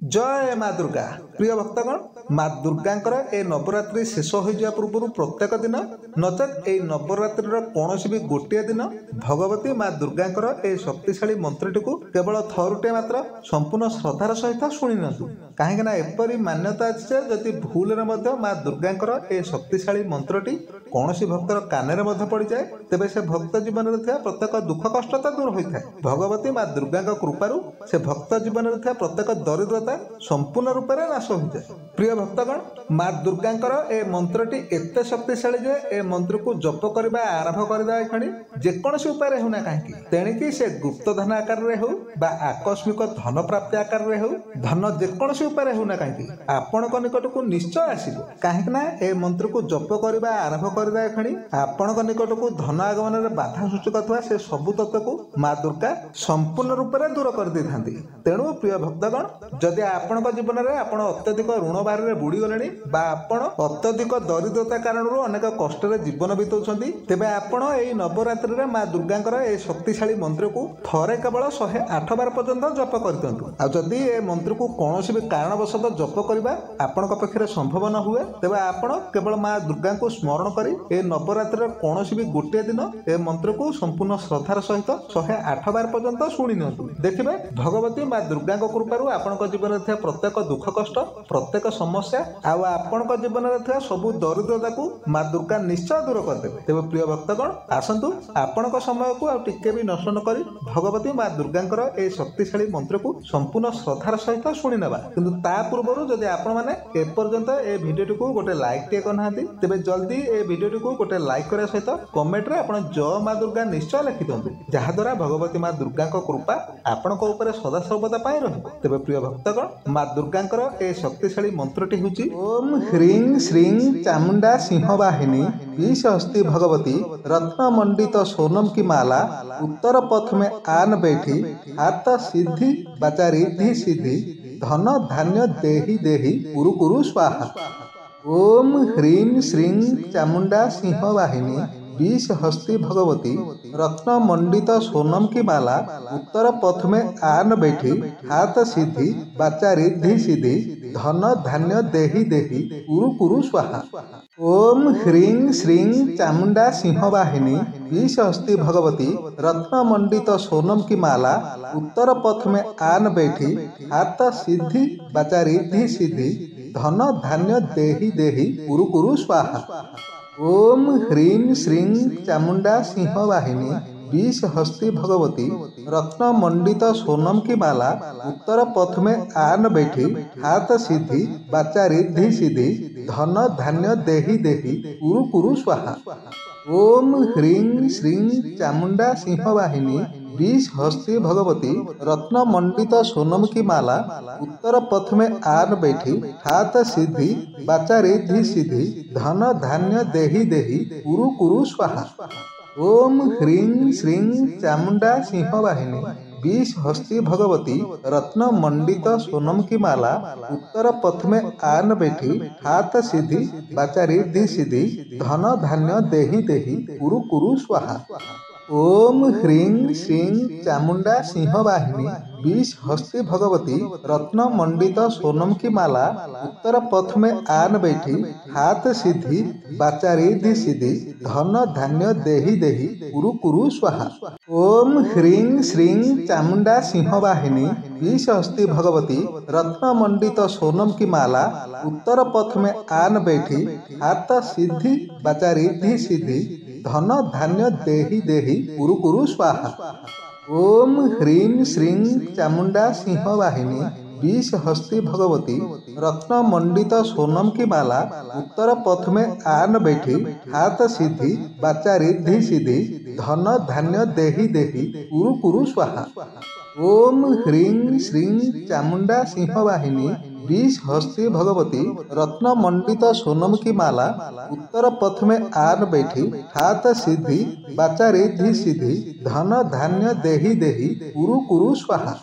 जय माँ दुर्गा। प्रिय भक्तगण, माँ दुर्गांकर ए नवरात्रि शेष हो जावा पूर्व प्रत्येक दिन नचेत ए नवरात्रि कौन भी गोटे दिन भगवती माँ दुर्गांकर ए शक्तिशाली मंत्रटी को केवल थरुटे मात्र संपूर्ण श्रद्धार सहित शुणी नियंतु। कहीं एपरी मान्यता अच्छे जदि भूल माँ दुर्गांकर ए शक्तिशाली मंत्रटी कौन भक्तर कान में पड़ जाए तेबे से भक्त जीवन में प्रत्येक दुख कष्ट दूर होता है। भगवती माँ दुर्गा कृपारू से भक्त जीवन में प्रत्येक दरिद्रता संपूर्ण रूप से नाश हो जाए। प्रिय भक्तगण, माँ दुर्गांकर ए मंत्रटी एत शक्तिशाली जे ए मंत्र को जप करने आरंभ करदे क्षणी जेकोसी उपाय होना कहीं तेणिकी से गुप्त धन आकार में हो बा आकस्मिक धन प्राप्ति आकार में हो धन जेकोसी उपाय होना कहीं आपण निकट को निश्चय आसो। कहीं ए मंत्र को जप करने आरंभ करदे क्षणी आपण निकट को धन आगमन में बाधा सृष्टि करथवा से सबु तत्व को माँ दुर्गा संपूर्ण रूप से दूर कर दे थांती। तेणु प्रिय भक्तगण, जदि आपण जीवन में आपण अत्यधिक ऋण बाहर में बुड़ी गले बा आपण अत्यधिक दरिद्रता कारण अनेक कष्ट जीवन बीतौछंती तेबे आपण एई नवरात्रि रे माँ दुर्गांकर ए शक्तिशाली मंत्र को थरे केवल 108 बार पर्यंत जप करदियंतु। आ जदि ए मंत्र को कौनसी भी कारणवशत जप करबा आपण पक्षे संभव न हुए तेबे आपण केवल माँ दुर्गा को स्मरण करी ए नवरात्रि रे कौनसी भी गोटे दिन ए मंत्र को संपूर्ण श्रद्धार सहित 108 बार पर्यंत शुणी नियंतु। देखिबे भगवती माँ दुर्गा कृपारू आपण जीवन में प्रत्येक दुख कष्ट प्रत्येक समस्या आपण जीवन में सबू दरिद्रता को माँ दुर्गा निश्चय दूर करदेवे। तेज प्रिय भक्तगण, आसतु आपण समय को टिके भी नष्ट न करी भगवती माँ दुर्गांकर ए शक्तिशाली मंत्र को संपूर्ण श्रद्धार सहित शुणी नेबा। किंतु ता पूर्व जदि आपण माने एपर्यंत ए भिडियो को गोटे लाइक टे करना तेबे जल्दी ए भिडियो को गोटे लाइक करने सहित कमेंट रे आपण जय माँ दुर्गा निश्चय लिखि दियंतु, जहा द्वारा भगवती माँ दुर्गा कृपा आपण ऊपर सदा सर्वदा पाई रहिबो। तेबे प्रिय भक्तगण, माँ दुर्गांकर ए शक्तिशाली मंत्रटी होची ओम ह्रीं श्रीं चामुंडा सिंहवाहिनी विषहस्ती भगवती रत्न मंडित सोनम की माला उत्तर पथ में आन बैठी हाथ सिद्धि बचा रिद्धि सिद्धि धन धान्य देहि देहि कुरु कुरु स्वाहा। ओम ह्रीं श्रीं चामुंडा सिंहवाहिनी विष हस्ती भगवती रत्न मंडित सोनम की माला उत्तर पथ में आन बैठी हाथ सिद्धि बचा रिद्धि सिद्धि धन धान्य देहि देहि कुरु कुरु स्वाहा। ओम ह्रीं श्रीं चामुंडा सिंहवाहिनी विष हस्ती भगवती रत्न मंडित सोनम की माला उत्तर पथ में आन बैठी हाथ सिद्धि बचा रिद्धि सिद्धि धन धान्य देहि देहि कुरु कुरु स्वाहा। ओम ह्रीं श्रीं चामुंडा सिंहवाहिनी विष हस्ती भगवती रत्न मंडित सोनम की माला उत्तर पथ में आन बैठी हाथ सिद्धि बचा रिद्धि सिद्धि धन धान्य देहि देहि कुरु कुरु स्वाहा। ओम ह्रीं श्रीं चामुंडा सिंहवाहिनी विष हस्ती भगवती रत्न मंडित सोनम की माला उत्तर पथ में आन बैठी हाथ सिद्धि बचा रिद्धि सिद्धि धन धान्य देहि देहि कुरु कुरु स्वाहा। ओम ह्रीं श्रीं चामुंडा सिंहवाहिनी विष हस्ती भगवती रत्न मंडित सोनम की माला उत्तर पथ में आन बैठी हाथ सिद्धि बचा रिद्धि सिद्धि धन धान्य देहि देहि कुरु कुरु स्वाहा। ओम ह्रीं श्रीं चामुंडा सिंहवाहिनी विष हस्ती भगवती रत्न मंडित सोनम की माला उत्तर पथ में आन बैठी हाथ सिद्धि बचा रिद्धि सिद्धि धन धान्य देहि देहि कुरु कुरु स्वाहा। ओम ह्रीं श्रीं चामुंडा सिंहवाहिनी विष हस्ती भगवती रत्न मंडित सोनम की माला उत्तर पथ में आन बैठी हाथ सिद्धि बचा रिद्धि सिद्धि धन धान्य देहि देहि कुरु कुरु स्वाहा। ओम ह्रीं श्रीं चामुंडा सिंहवाहिनी विष हस्ती भगवती रत्न मंडित सोनम की माला उत्तर पथ में आन बैठी हाथ सिद्धि बचा रिद्धि सिद्धि धन धान्य देहि देहि कुरु कुरु स्वाहा। ओम ह्रीं श्रीं चामुंडा सिंहवाहिनी विष हस्ती भगवती रत्न मंडित सोनम की माला उत्तर पथ में आन बैठी हाथ सिद्धि बचा रिद्धि सिद्धि धन धान्य देहि देहि कुरु कुरु स्वाहा।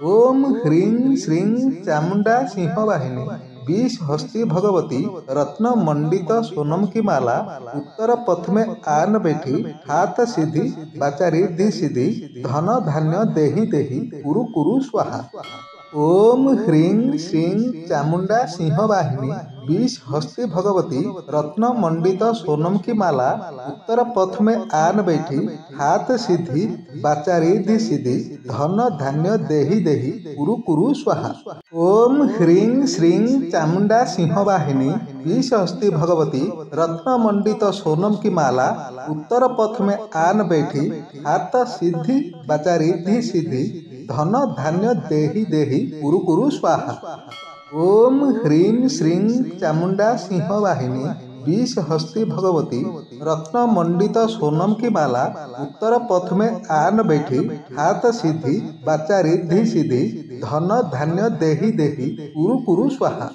ओम ह्रीं श्रीं चामुंडा सिंहवाहिनी विष हस्ती भगवती रत्न मंडित सोनम की माला उत्तर पथ में आन बैठी हाथ सिद्धि बचा रिद्धि सिद्धि धन धान्य देहि देहि कुरु कुरु स्वाहा। ओम ह्रीं श्रीं चामुंडा सिंहवाहिनी बीस हस्ती भगवती रत्न मंडित सोनम की माला उत्तर पथ में आन बैठी हाथ सीधी बाचा रिद्धि सिद्धि धन धान्य देहि देहि कुरु कुरु स्वाहा। ओम ह्रीं श्रीं चामुंडा सिंहवाहिनी बीस हस्ती भगवती रत्न मंडित सोनम की माला उत्तर पथ में आन बैठी हाथ सीधी बाचा रिद्धि सिद्धि धन धान्य देहि देहि कुरु कुरु स्वाहा। ओम ह्रीं श्रीं चामुंडा सिंहवाहिनी बीस हस्ती भगवती रत्न मंडित सोनम की माला उत्तर पथ में आन बैठी हाथ सीधी बाचा रिद्धि सिद्धि धन धान्य देहि देहि कुरु कुरु स्वाहा।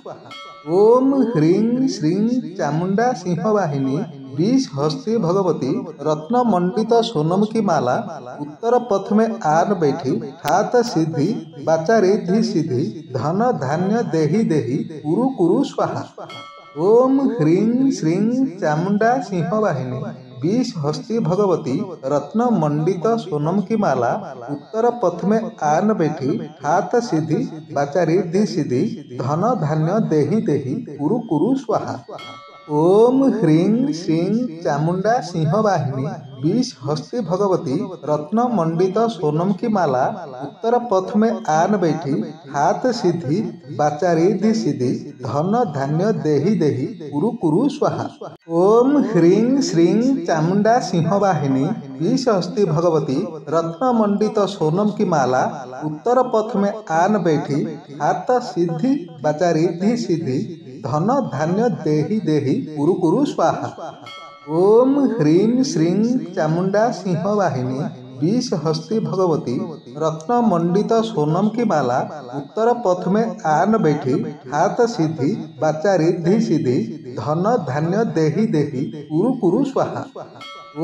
ओम ह्रीं श्रीं चामुंडा सिंहवाहिनी बीस हस्ती भगवती रत्न मंडित सोनम की माला उत्तर पथ में आन बैठी हाथ सीधी बाचा रिद्धि सिद्धि धन धान्य देहि देहि कुरु कुरु स्वाहा। ओम ह्रीं श्रीं चामुंडा सिंहवाहिनी बीस हस्ती भगवती रत्न मंडित सोनम की माला उत्तर पथ में आन बैठी हाथ सीधी बाचा रिद्धि सिद्धि धन धान्य देहि देहि कुरु कुरु स्वाहा। ओम ह्रीं श्रीं चामुंडा सिंहवाहिनी बीस हस्ती भगवती रत्न मंडित सोनम की माला उत्तर पथ में आन बैठी हाथ सीधी बाचा रिद्धि सिद्धि धन धान्य देहि देहि कुरु कुरु स्वाहा। ओम ह्रीं श्रीं चामुंडा सिंहवाहिनी बीस हस्ती भगवती रत्न मंडित सोनम की माला उत्तर पथ में आन बैठी हाथ सीधी बाचा रिद्धि सिद्धि धन धान्य देहि देहि कुरु कुरु स्वाहा। ओम ह्रीं श्रीं चामुंडा सिंहवाहिनी बीस हस्ती भगवती रत्न मंडित सोनम की माला उत्तर पथ में आन बैठी हाथ सीधी बाचा रिद्धि सिद्धि धन धान्य देहि देहि कुरु कुरु स्वाहा।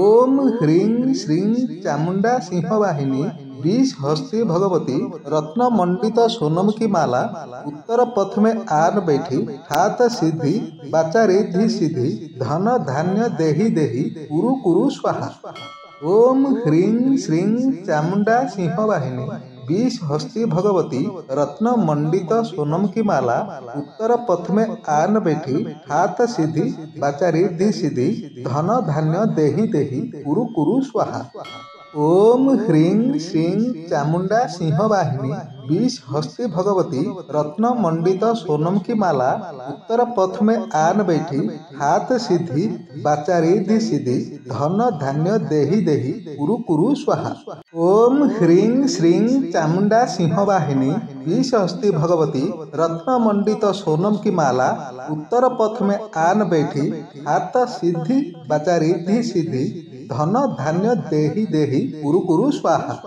ओम ह्रीं श्रीं चामुंडा सिंहवाहिनी बीस हस्ती भगवती रत्न मंडित सोनम की माला उत्तर पथ में आन बैठी हाथ सीधी बाचा रिद्धि सिद्धि धन धान्य देहि देहि कुरु कुरु स्वाहा। ओम ह्रीं श्रीं चामुंडा सिंहवाहिनी बीस हस्ती भगवती रत्न मंडित सोनम की माला उत्तर पथ में आन बैठी हाथ सीधी बाचा रिद्धि सिद्धि धन धान्य देहि देहि कुरु कुरु स्वाहा। ओम ह्रीं श्रीं चामुंडा सिंहवाहिनी बीस हस्ती भगवती रत्न मंडित सोनम की माला उत्तर पथ में आन बैठी हाथ सीधी बाचा रिद्धि सिद्धि धन धान्य देहि देहि कुरु कुरु स्वाहा। ओम ह्रीं श्रीं चामुंडा सिंहवाहिनी बीस हस्ती भगवती रत्न मंडित सोनम की माला उत्तर पथ में आन बैठी हाथ सीधी बाचा रिद्धि सिद्धि धन धान्य देहि देहि कुरु कुरु स्वाहा।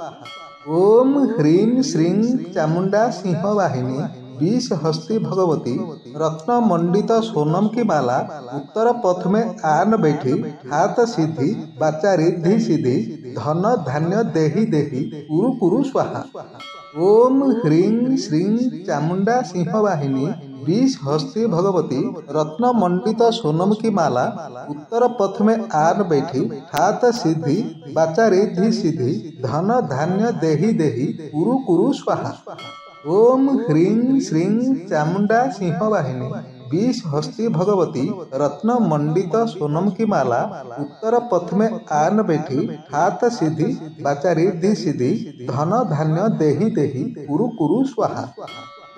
ओम ह्रीं श्रीं चामुंडा सिंहवाहिनी बीस हस्ती भगवती रत्न मंडित सोनम की माला उत्तर पथ में आन बैठी हाथ सीधी बाचा रिद्धि सिद्धि धन धान्य देहि देहि कुरु कुरु स्वाहा। ओम ह्रीं श्रीं चामुंडा सिंहवाहिनी बीस हस्ती भगवती रत्न मंडित सोनम की माला उत्तर पथ में आन बैठी हाथ सीधी बाचा रिद्धि सिद्धि धन धान्य देहि देहि कुरु कुरु स्वाहा। ओम ह्रीं श्रीं चामुंडा सिंहवाहिनी बीस हस्ती भगवती रत्न मंडित सोनम की माला उत्तर पथ में आन बैठी हाथ सीधी बाचा रिद्धि सिद्धि धन धान्य देहि देहि कुरु कुरु स्वाहा।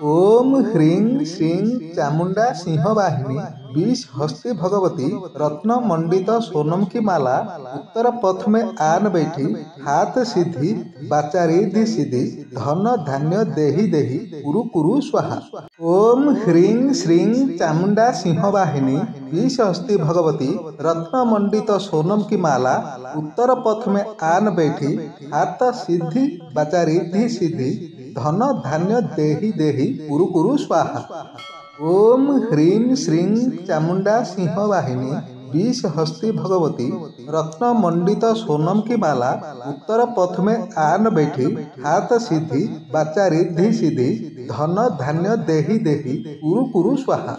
ओम ह्रीं श्रीं चामुंडा सिंहवाहिनी बीस हस्ती भगवती रत्न मंडित सोनम की माला उत्तर पथ में आन बैठी हाथ सीधी बाचा रिद्धि सिद्धि धन धान्य देहि देहि कुरु कुरु स्वाहा। ओम ह्रीं श्रीं चामुंडा सिंहवाहिनी बीस हस्ती भगवती रत्न मंडित सोनम की माला उत्तर पथ में आन बैठी हाथ सीधी बाचा रिद्धि सिद्धि धन धान्य देहि देहि कुरु कुरु स्वाहा। ओम ह्रीं श्रीं चामुंडा सिंहवाहिनी बीस हस्ती भगवती रत्न मंडित सोनम की माला उत्तर पथ में आन बैठी हाथ सीधी बाचा रिद्धि सिद्धि धन धान्य देहि देहि कुरु कुरु स्वाहा।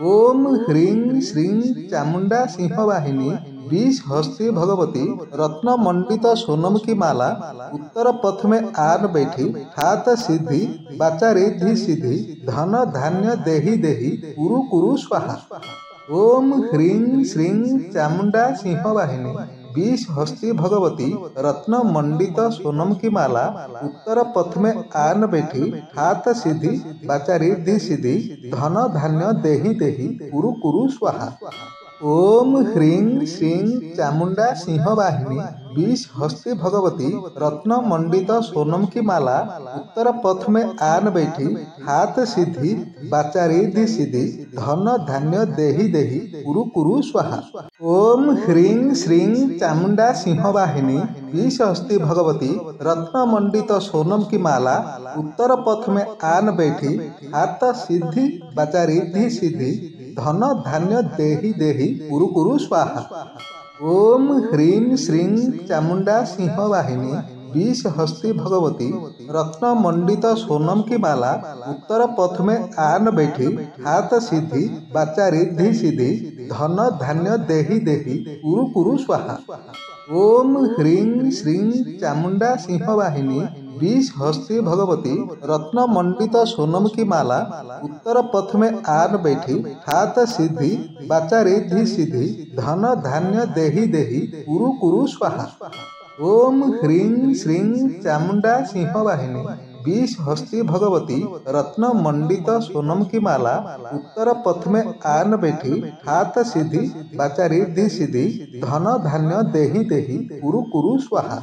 ओम ह्रीं श्रीं चामुंडा सिंहवाहिनी बीस हस्ती भगवती रत्न मंडित सोनम की माला उत्तर पथ में आन बैठी हाथ सिद्धि वाचा रिद्धि सिद्धि धन धान्य देहि देहि कुरु कुरु स्वाहा। ओम ह्रीं श्रीं चामुंडा सिंह वाहिनी बीस हस्ती भगवती रत्न मंडित सोनम की माला उत्तर पथ में आन बैठी हाथ सिद्धि वाचा रिद्धि सिद्धि धन धान्य देहि देहि कुरु कुरु स्वाहा। ओम ह्रीं श्रीं चामुंडा सिंह वाहिनी बीस हस्ती भगवती रत्न मंडित सोनम की माला उत्तर पथ में आन बैठी हाथ सिद्धि वाचा रिद्धि सिद्धि धन धान्य देहि देहि कुरु कुरु स्वाहा। ओम ह्रीं श्रीं चामुंडा सिंह वाहिनी बीस हस्ती भगवती रत्न मंडित सोनम की माला उत्तर पथ में आन बैठी हाथ सिद्धि वाचा रिद्धि सिद्धि धन धान्य देहि देहि कुरु कुरु स्वाहा। ओम ह्रीं श्रीं चामुंडा सिंह वाहिनी बीस हस्ती भगवती रत्न मंडित सोनम की माला उत्तर पथ में आन बैठी हाथ सिद्धि वाचा रिद्धि सिद्धि धन धान्य देहि देहि कुरु कुरु स्वाहा। ओम ह्रीं श्रीं चामुंडा सिंह वाहिनी बीस हस्ती भगवती रत्न मंडित सोनम की माला उत्तर पथ में आन बैठी हाथ सिद्धि वाचा रिद्धि सिद्धि धन धान्य देहि देहि कुरु कुरु स्वाहा। ओम ह्रीं श्रीं चामुंडा सिंह वाहिनी बीस हस्ती भगवती रत्न मंडित सोनम की माला उत्तर पथ में आन बैठी हाथ सिद्धि वाचा रिद्धि सिद्धि धन धान्य देहि देहि कुरु कुरु स्वाहा।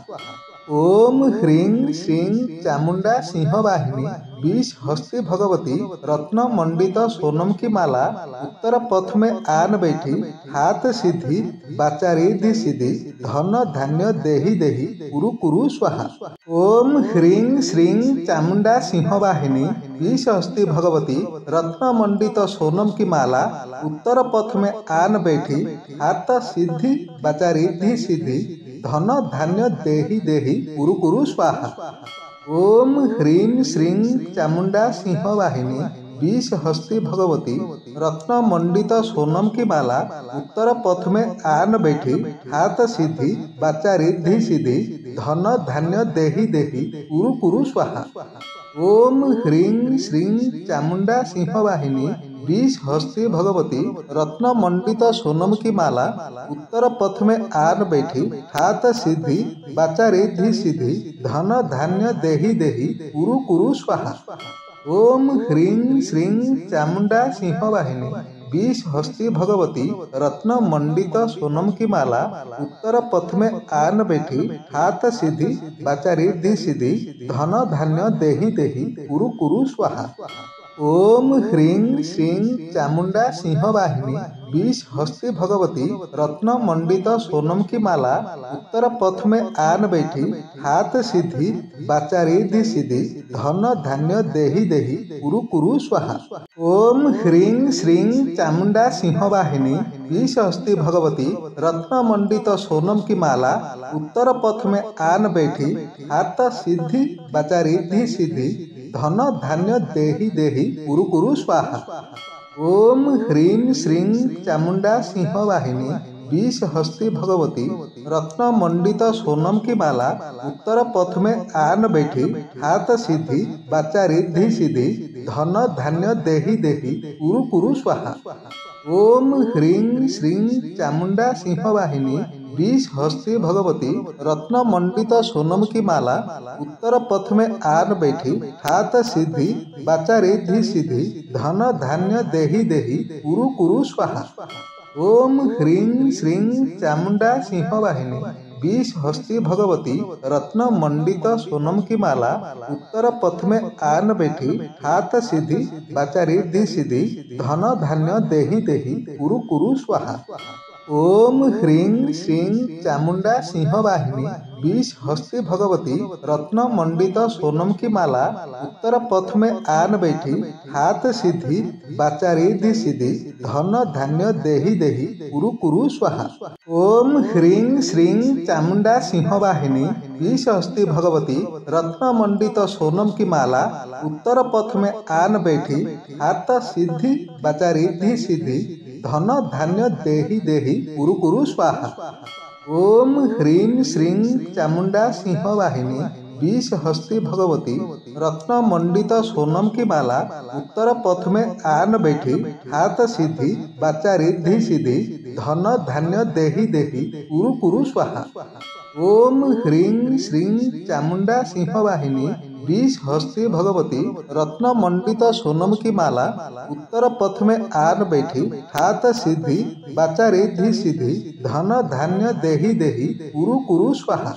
ओम ह्रीं श्रीं चामुंडा सिंह वाहिनी बीस हस्ती भगवती रत्न मंडित सोनम की माला उत्तर पथ में आन बैठी हाथ सिद्धि वाचा रिद्धि सिद्धि धन धान्य देहि देहि कुरु कुरु स्वाहा। ओम ह्रीं श्रीं चामुंडा सिंह वाहिनी बीस हस्ती भगवती रत्न मंडित सोनम की माला उत्तर पथ में आन बैठी हाथ सिद्धि वाचा रिद्धि सिद्धि धन धान्य देहि देहि कुरु कुरु स्वाहा। ओम ह्रीं श्रीं चामुंडा सिंह वाहिनी बीस हस्ती भगवती रत्न मंडित सोनम की माला उत्तर पथ में आन बैठी हाथ सिद्धि वाचा रिद्धि सिद्धि धन धान्य देहि देहि कुरु कुरु स्वाहा। ओम ह्रीं श्रीं चामुंडा सिंह वाहिनी बीस हस्ती भगवती रत्न मंडित सोनम की माला उत्तर पथ में आन बैठी हाथ सिद्धि वाचा रिद्धि सिद्धि धन धान्य देहि देहि कुरु कुरु स्वाहा। ओम ह्रीं श्रीं चामुंडा सिंह वाहिनी बीस हस्ती भगवती रत्न मंडित सोनम की माला उत्तर पथ में आन बैठी हाथ सिद्धि वाचा रिद्धि सिद्धि धन धान्य देहि देहि कुरु कुरु स्वाहा। ओम ह्रीं श्रीं चामुंडा सिंह वाहिनी बीस हस्ती भगवती रत्न मंडित सोनम की माला उत्तर पथ में आन बैठी हाथ सिद्धि वाचा रिद्धि सिद्धि धन धान्य देहि देहि कुरु कुरु स्वाहा। ओम ह्रीं श्रीं चामुंडा सिंह वाहिनी बीस हस्ती भगवती रत्न मंडित सोनम की माला उत्तर पथ में आन बैठी हाथ सिद्धि वाचा रिद्धि सिद्धि धन धान्य देहि देहि कुरु कुरु स्वाहा। ओम ह्रीं श्रीं चामुंडा सिंह वाहिनी बीस हस्ती भगवती रत्न मंडित सोनम की माला उत्तर पथ में आन बैठी हाथ सिद्धि वाचा रिद्धि सिद्धि धन धान्य देहि देहि कुरु कुरु स्वाहा। ओम ह्रीं श्रीं चामुंडा सिंह वाहिनी बीस हस्ती भगवती रत्न मंडित सोनम की माला उत्तर पथ में आन बैठी हाथ सिद्धि वाचा रिद्धि सिद्धि धन धान्य देहि देहि कुरु कुरु स्वाहा। ओम ह्रीं श्रीं चामुंडा सिंह वाहिनी बीस हस्ती भगवती रत्न मंडित सोनम की माला उत्तर पथ में आन बैठी हाथ सिद्धि वाचा रिद्धि सिद्धि धन धान्य देहि देहि कुरु कुरु स्वाहा। ओम ह्रीं श्रीं चामुंडा सिंह वाहिनी बीस हस्ती भगवती रत्न मंडित सोनम की माला उत्तर पथ में आन बैठी हाथ सिद्धि वाचा रिद्धि सिद्धि धन धान्य देहि देहि कुरु कुरु स्वाहा। ओम ह्रीं श्रीं चामुंडा सिंह वाहिनी बीस हस्ती भगवती रत्न मंडित सोनम की माला उत्तर पथ में आन बैठी हाथ सिद्धि वाचा रिद्धि सिद्धि धन धान्य देहि देहि कुरु कुरु स्वाहा। ओम ह्रीं श्रीं चामुंडा सिंह वाहिनी विष हस्ती भगवती रत्न मंडित सोनम की माला उत्तर पथ में आन बैठी हाथ सीधी बाचा रिद्धि सीधी धन धान्य देहि देहि कुरु कुरु स्वाहा। ओम ह्रीं श्रीं चामुंडा सिंह वाहिनी विष हस्ती भगवती रत्न मंडित सोनम की माला उत्तर पथ में आन बैठी हाथ सीधी बाचा रिद्धि सीधी धन धान्य देहि देहि कुरु कुरु स्वाहा।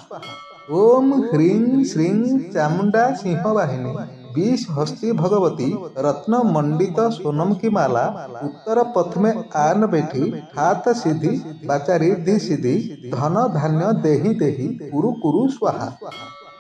ओम ह्रीं श्रीं चामुंडा सिंह वाहिनी विष हस्ती भगवती रत्न मंडित सोनम की माला उत्तर पथ में आन बैठी हाथ सीधी बाचा रिद्धि सीधी धन धान्य देहि देहि कुरु कुरु स्वाहा।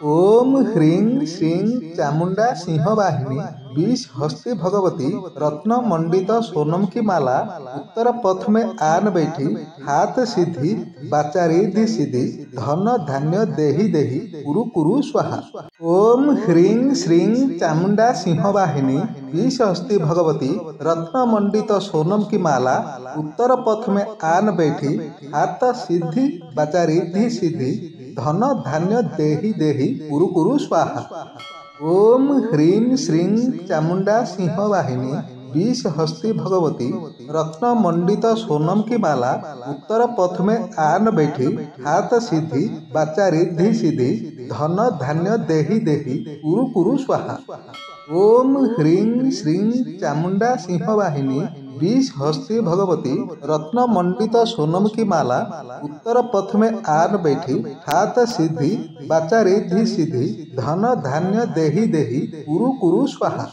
ओम ह्रीं श्रीं चामुंडा सिंह वाहिनी विष हस्ती भगवती रत्न मंडित सोनम की माला उत्तर पथ में आन बैठी हाथ सीधी बाचा रिद्धि सीधी धन धान्य देहि देहि कुरु कुरु स्वाहा। ओम ह्रीं श्रीं चामुंडा सिंह वाहिनी विष हस्ती भगवती रत्न मंडित सोनम की माला उत्तर पथ में आन बैठी हाथ सीधी बाचा रिद्धि सीधी धन धान्य देहि देहि कुरु कुरु स्वाहा। ओम ह्रीं श्रीं चामुंडा सिंह वाहिनी विष हस्ती भगवती रत्न मंडित सोनम की माला उत्तर पथ में आन बैठी हाथ सीधी बाचा रिद्धि सीधी धन धान्य देहि देहि कुरु कुरु स्वाहा। ओम ह्रीं श्रीं चामुंडा सिंह वाहिनी विष हस्ती भगवती रत्न मंडित सोनम की माला उत्तर पथ में आन बैठी हाथ सीधी बाचा रिद्धि सीधी धन धान्य देहि देहि कुरु कुरु स्वाहा।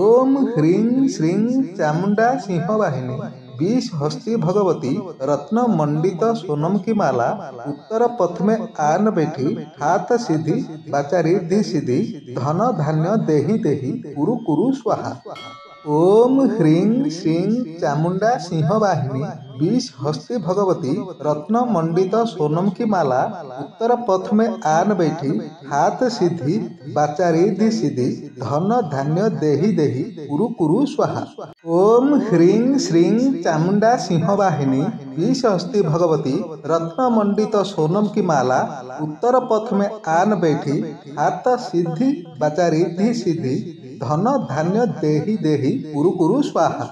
ओम ह्रीं श्रीं चामुंडा सिंह वाहिनी विष हस्ती भगवती रत्न मंडित सोनम की माला उत्तर पथ में आन बैठी हाथ सीधी बाचा रिद्धि सीधी धन धान्य देहि देहि कुरु कुरु स्वाहा। ओम ह्रीं श्रीं चामुंडा सिंह वाहिनी विष हस्ती भगवती रत्न मंडित सोनम की माला उत्तर पथ में आन बैठी हाथ सीधी बाचा रिद्धि सीधी धन धान्य देहि देहि कुरु कुरु स्वाहा। ओम ह्रीं श्रीं चामुंडा सिंह वाहिनी विष हस्ती भगवती रत्न मंडित सोनम की माला उत्तर पथ में आन बैठी हाथ सीधी बाचा रिद्धि सीधी धन धान्य देहि देहि कुरु कुरु स्वाहा।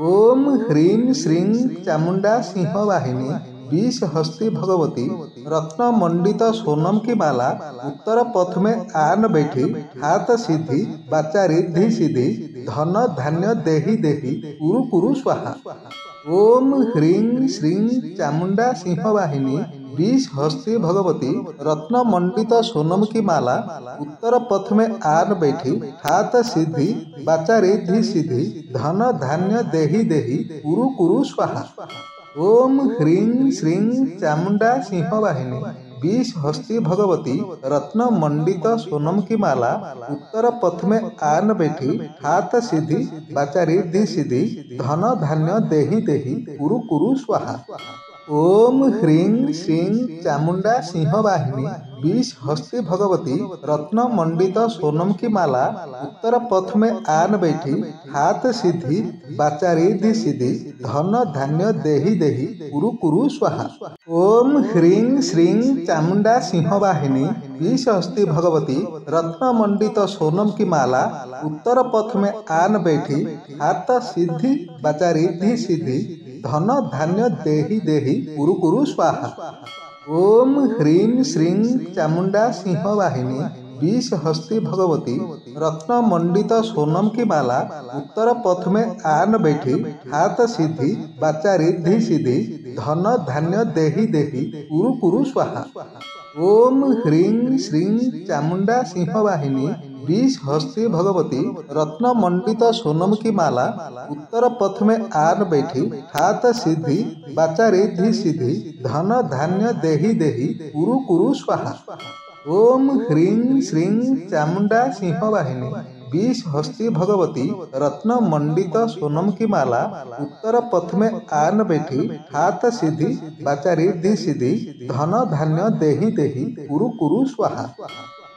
ओम ह्रीं श्रीं चामुंडा सिंह वाहिनी विष हस्ती भगवती रत्न मंडित सोनम की माला उत्तर पथ में आन बैठी हाथ सीधी बाचा रिद्धि सीधी धन धान्य देहि देहि कुरु कुरु स्वाहा। ओम ह्रीं श्रीं चामुंडा सिंह वाहिनी विष हस्ती भगवती रत्न मंडित सोनम की माला उत्तर पथ में आन बैठी हाथ सीधी बाचा रिद्धि सीधी धन धान्य देहि देहि कुरु कुरु स्वाहा। ओम ह्रीं श्रीं चामुंडा सिंह वाहिनी विष हस्ती भगवती रत्न मंडित सोनम की माला उत्तर पथ में आन बैठी हाथ सीधी बाचा रिद्धि सीधी धन धान्य देहि देहि कुरु कुरु स्वाहा। ओम ह्रीं श्रीं चामुंडा सिंह वाहिनी विष हस्ती भगवती रत्न मंडित सोनम की माला उत्तर पथ में आन बैठी हाथ सीधी बाचा रिद्धि सीधी धन धान्य देहि देहि कुरु कुरु स्वाहा। ओम ह्रीं श्रीं चामुंडा सिंह वाहिनी विष हस्ती भगवती रत्न मंडित सोनम की माला उत्तर पथ में आन बैठी हाथ सीधी बाचा रिद्धि सीधी धन धान्य देहि देहि कुरु कुरु स्वाहा। ओम ह्रीं श्रीं चामुंडा सिंह वाहिनी विष हस्ती भगवती रत्न मंडित सोनम की माला उत्तर पथ में आन बैठी हाथ सीधी बाचा रिद्धि सीधी धन धान्य देहि देहि कुरु कुरु स्वाहा। ओम ह्रीं श्रीं चामुंडा सिंह वाहिनी विष हस्ती भगवती रत्न मंडित सोनम की माला उत्तर पथ में आन बैठी हाथ सीधी बाचा रिद्धि सीधी धन धान्य देहि देहि कुरु कुरु स्वाहा। ओम ह्रीं श्रीं चामुंडा सिंह वाहिनी विष हस्ती भगवती रत्न मंडित सोनम की माला उत्तर पथ में आन बैठी हाथ सीधी बाचा रिद्धि सीधी धन धान्य देहि देहि कुरु कुरु स्वाहा।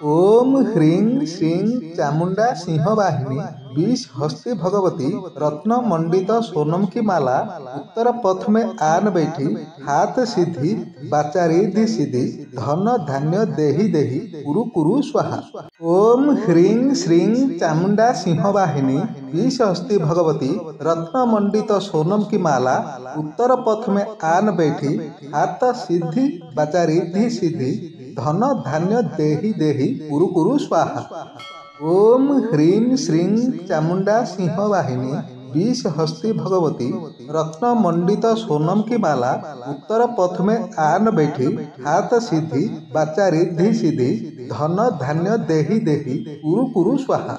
ओम ह्रीं श्रीं चामुंडा सिंह वाहिनी बीस हस्ती भगवती रत्न मंडित सोनम की माला उत्तर पथ में आन बैठी हाथ सीधी बाचा रिद्धि सिद्धि धन धान्य देहि देहि कुरु कुरु स्वाहा। ओम ह्रीं श्रीं चामुंडा सिंह वाहिनी बीस हस्ती भगवती रत्न मंडित सोनम की माला उत्तर पथ में आन बैठी हाथ सीधी बाचा रिद्धि सिद्धि धन धान्य देहि देहि कुरु कुरु स्वाहा। ओम ह्रीं श्रीं चामुंडा सिंह वाहिनी बीस हस्ती भगवती रत्न मंडित सोनम की माला उत्तर पथ में आन बैठी हाथ सीधी बाचा रिद्धि सिद्धि धन धान्य देहि देहि कुरु कुरु स्वाहा।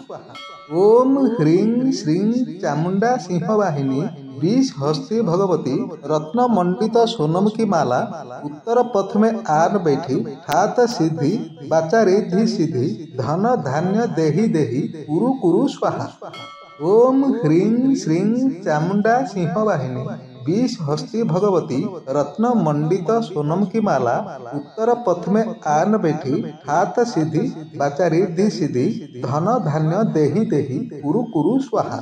ओम ह्रीं श्रीं चामुंडा सिंह वाहिनी बीस हस्ती भगवती रत्न मंडित सोनम की माला उत्तर पथ में आन बैठी हाथ सीधी बाचा रिद्धि सिद्धि धन धान्य देहि देहि कुरु कुरु स्वाहा। ओम ह्रीं श्रीं चामुंडा सिंह वाहिनी बीस हस्ती भगवती रत्न मंडित सोनम की माला उत्तर पथ में आन बैठी हाथ सीधी बाचा रिद्धि सिद्धि धन धान्य देहि देहि कुरु कुरु स्वाहा।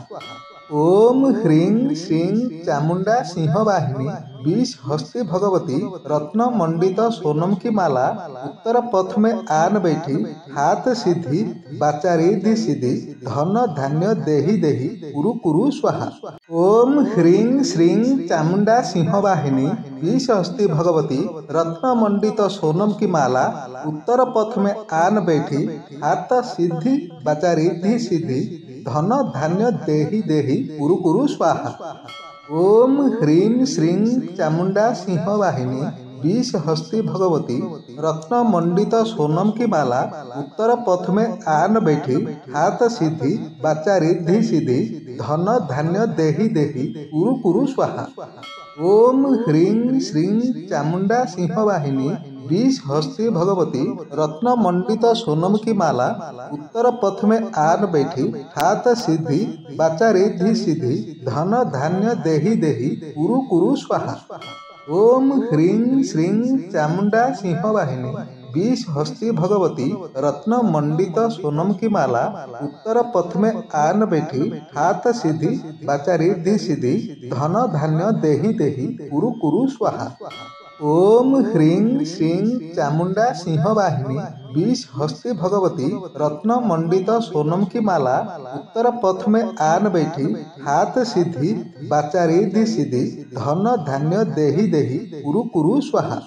ओम ह्रीं श्रीं चामुंडा सिंह वाहिनी बीस हस्ती भगवती रत्न मंडित सोनम की माला उत्तर पथ में आन बैठी हाथ सीधी बाचा रिद्धि सिद्धि धन धान्य देहि देहि कुरु कुरु स्वाहा। ओम ह्रीं श्रीं चामुंडा सिंह वाहिनी बीस हस्ती भगवती रत्न मंडित सोनम की माला उत्तर पथ में आन बैठी हाथ सीधी बाचा रिद्धि सिद्धि धन धान्य देहि देहि कुरु कुरु स्वाहा। ओम ह्रीं श्रीं चामुंडा सिंह वाहिनी बीस हस्ती भगवती रत्न मंडित सोनम की माला उत्तर पथ में आन बैठी हाथ सीधी बाचा रिद्धि सिद्धि धन धान्य देहि देहि कुरु कुरु स्वाहा। ओम ह्रीं श्रीं चामुंडा सिंह वाहिनी बीस हस्ती भगवती रत्न मंडित सोनम की माला उत्तर पथ में आन बैठी हाथ सीधी बाचा रिद्धि सिद्धि धन धान्य देहि देहि कुरु कुरु स्वाहा। ओम ह्रीं श्रीं चामुंडा सिंह वाहिनी बीस हस्ती भगवती रत्न मंडित सोनम की माला उत्तर पथ में आन बैठी हाथ सीधी बाचा रिद्धि सिद्धि धन धान्य देहि देहि कुरु कुरु स्वाहा। ओम ह्रीं श्रीं चामुंडा सिंह वाहिनी बीस हस्ती भगवती रत्न मंडित सोनम की माला उत्तर पथ में आन बैठी हाथ सीधी बाचा रिद्धि सिद्धि धन धान्य देहि देहि कुरु कुरु स्वाहा।